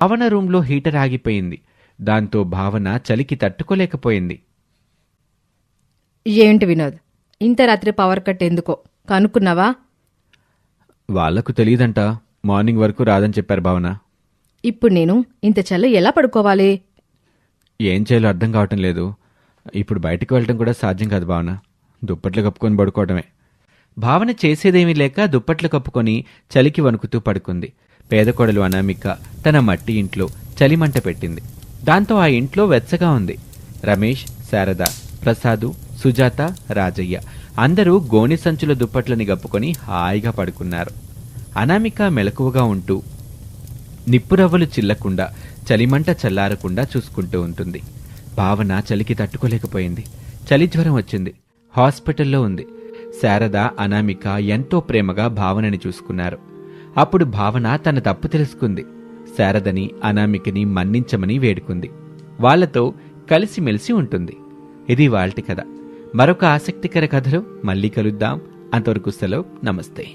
భావన రూంలో హీటర్ ఆగిపోయింది. దాంతో భావన చలికి తట్టుకోలేకపోయింది. ఏంటి వినోద్, ఇంత రాత్రి పవర్ కట్ ఎందుకో కనుక్కున్నావా? వాళ్లకు తెలియదంట, మార్నింగ్ వరకు రాదని చెప్పారు భావన. ఇప్పుడు నేను ఇంత చల్ల ఎలా పడుకోవాలి? ఏం చేయాలో అర్థం కావటం లేదు. ఇప్పుడు బయటకు వెళ్ళటం కూడా సాధ్యం కాదు భావన. దుప్పట్లు కప్పుకొని పడుకోవటమే. భావన చేసేదేమీ లేక దుప్పట్లు కప్పుకొని చలికి వణుకుతూ పడుకుంది. పేదకోడలు అనామిక తన మట్టి ఇంట్లో చలిమంట పెట్టింది. దాంతో ఆ ఇంట్లో వెచ్చగా ఉంది. రమేష్, శారద, ప్రసాదు, సుజాత, రాజయ్య అందరూ గోని సంచుల దుప్పట్లని గప్పుకొని హాయిగా పడుకున్నారు. అనామిక మెలకువగా ఉంటూ నిప్పురవ్వలు చిల్లకుండా, చలిమంట చల్లారకుండా చూసుకుంటూ ఉంటుంది. భావన చలికి తట్టుకోలేకపోయింది. చలి జ్వరం వచ్చింది. హాస్పిటల్లో ఉంది. శారద, అనామిక ఎంతో ప్రేమగా భావనని చూసుకున్నారు. అప్పుడు భావన తన తప్పు తెలుసుకుంది. శారదని, అనామికని మన్నించమని వేడుకుంది. వాళ్లతో కలిసిమెలిసి ఉంటుంది. ఇది వాల్టి కథ. మరొక ఆసక్తికర కథలో మళ్ళీ కలుద్దాం. అంతవరకు సెలవు. నమస్తే.